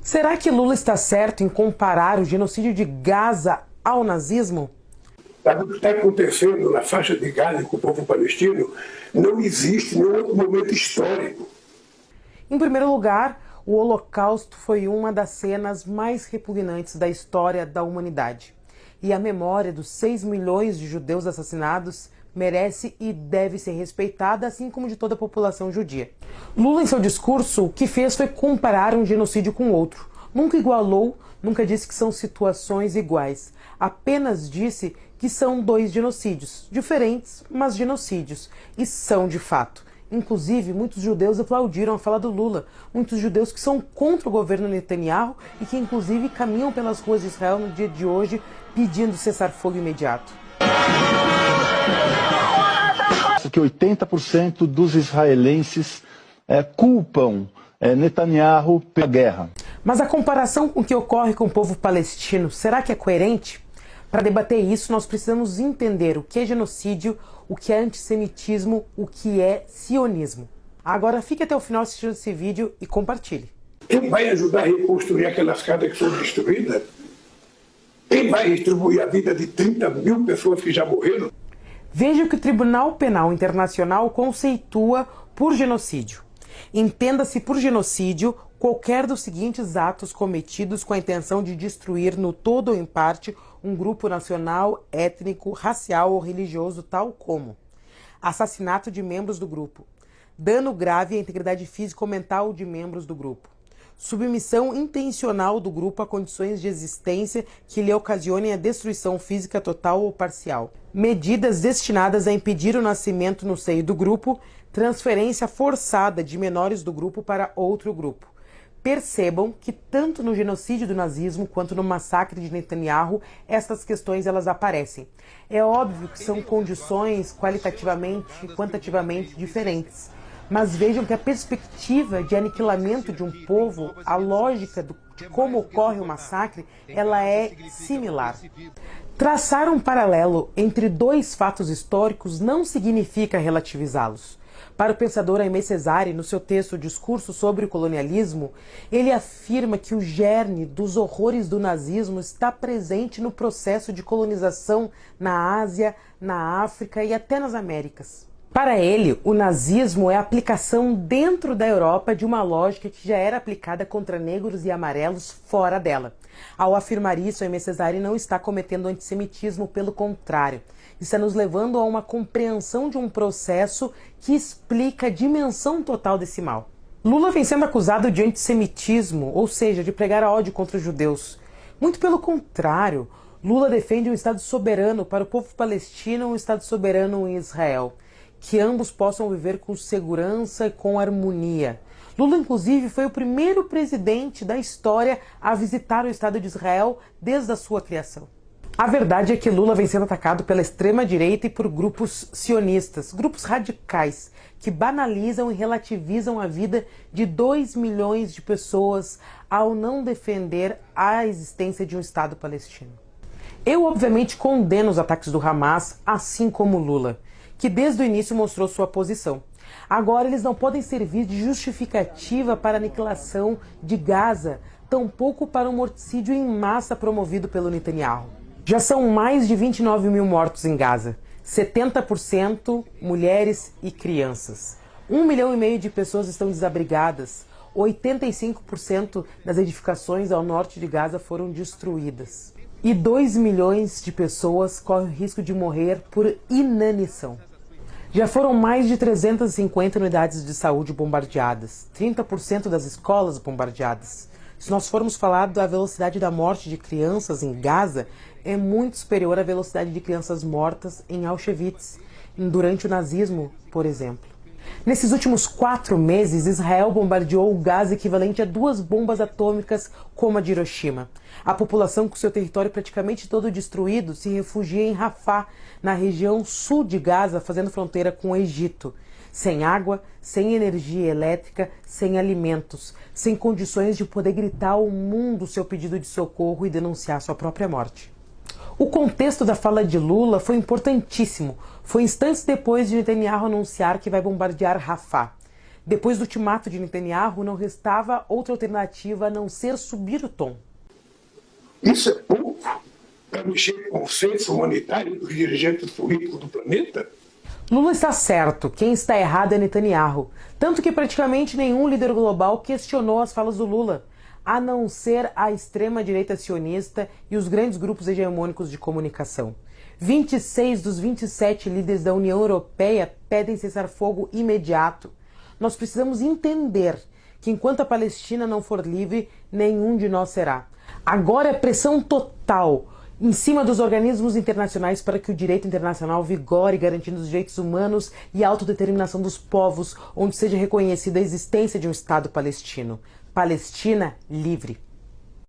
Será que Lula está certo em comparar o genocídio de Gaza ao nazismo? O que está acontecendo na faixa de Gaza com o povo palestino não existe em nenhum outro momento histórico. Em primeiro lugar, o Holocausto foi uma das cenas mais repugnantes da história da humanidade. E a memória dos 6 milhões de judeus assassinados merece e deve ser respeitada, assim como de toda a população judia. Lula, em seu discurso, o que fez foi comparar um genocídio com outro. Nunca igualou, nunca disse que são situações iguais. Apenas disse que são 2 genocídios, diferentes, mas genocídios. E são de fato. Inclusive, muitos judeus aplaudiram a fala do Lula. Muitos judeus que são contra o governo Netanyahu e que, inclusive, caminham pelas ruas de Israel no dia de hoje pedindo cessar-fogo imediato. Que 80% dos israelenses culpam Netanyahu pela guerra. Mas a comparação com o que ocorre com o povo palestino, será que é coerente? Para debater isso, nós precisamos entender o que é genocídio, o que é antissemitismo, o que é sionismo. Agora fique até o final assistindo esse vídeo e compartilhe. Quem vai ajudar a reconstruir aquelas casas que foram destruídas? Quem vai retribuir a vida de 30 mil pessoas que já morreram? Veja o que o Tribunal Penal Internacional conceitua por genocídio. Entenda-se por genocídio qualquer dos seguintes atos cometidos com a intenção de destruir no todo ou em parte um grupo nacional, étnico, racial ou religioso, tal como assassinato de membros do grupo, dano grave à integridade física ou mental de membros do grupo, submissão intencional do grupo a condições de existência que lhe ocasionem a destruição física total ou parcial, medidas destinadas a impedir o nascimento no seio do grupo, transferência forçada de menores do grupo para outro grupo. Percebam que tanto no genocídio do nazismo quanto no massacre de Netanyahu, estas questões elas aparecem. É óbvio que são condições qualitativamente e quantitativamente diferentes. Mas vejam que a perspectiva de aniquilamento de um povo, a lógica de como ocorre o massacre, ela é similar. Traçar um paralelo entre 2 fatos históricos não significa relativizá-los. Para o pensador Aimé Césaire, no seu texto Discurso sobre o Colonialismo, ele afirma que o germe dos horrores do nazismo está presente no processo de colonização na Ásia, na África e até nas Américas. Para ele, o nazismo é a aplicação dentro da Europa de uma lógica que já era aplicada contra negros e amarelos fora dela. Ao afirmar isso, Aimé Césaire não está cometendo antissemitismo, pelo contrário. Está nos levando a uma compreensão de um processo que explica a dimensão total desse mal. Lula vem sendo acusado de antissemitismo, ou seja, de pregar ódio contra os judeus. Muito pelo contrário, Lula defende um Estado soberano para o povo palestino e um Estado soberano em Israel, que ambos possam viver com segurança e com harmonia. Lula, inclusive, foi o primeiro presidente da história a visitar o Estado de Israel desde a sua criação. A verdade é que Lula vem sendo atacado pela extrema-direita e por grupos sionistas, grupos radicais, que banalizam e relativizam a vida de 2 milhões de pessoas ao não defender a existência de um Estado palestino. Eu, obviamente, condeno os ataques do Hamas, assim como Lula, que desde o início mostrou sua posição. Agora, eles não podem servir de justificativa para a aniquilação de Gaza, tampouco para um morticídio em massa promovido pelo Netanyahu. Já são mais de 29 mil mortos em Gaza, 70% mulheres e crianças. 1,5 milhão de pessoas estão desabrigadas, 85% das edificações ao norte de Gaza foram destruídas. E 2 milhões de pessoas correm o risco de morrer por inanição. Já foram mais de 350 unidades de saúde bombardeadas, 30% das escolas bombardeadas. Se nós formos falar da velocidade da morte de crianças em Gaza, é muito superior à velocidade de crianças mortas em Auschwitz, durante o nazismo, por exemplo. Nesses últimos 4 meses, Israel bombardeou o Gaza equivalente a 2 bombas atômicas como a de Hiroshima. A população, com seu território praticamente todo destruído, se refugia em Rafah, na região sul de Gaza, fazendo fronteira com o Egito. Sem água, sem energia elétrica, sem alimentos, sem condições de poder gritar ao mundo seu pedido de socorro e denunciar sua própria morte. O contexto da fala de Lula foi importantíssimo. Foi instantes depois de Netanyahu anunciar que vai bombardear Rafah. Depois do ultimato de Netanyahu, não restava outra alternativa a não ser subir o tom. Isso é pouco para mexer com o senso humanitário dos dirigentes políticos do planeta? Lula está certo, quem está errado é Netanyahu. Tanto que praticamente nenhum líder global questionou as falas do Lula, a não ser a extrema-direita sionista e os grandes grupos hegemônicos de comunicação. 26 dos 27 líderes da União Europeia pedem cessar-fogo imediato. Nós precisamos entender que enquanto a Palestina não for livre, nenhum de nós será. Agora é pressão total em cima dos organismos internacionais para que o direito internacional vigore, garantindo os direitos humanos e a autodeterminação dos povos, onde seja reconhecida a existência de um Estado palestino. Palestina livre.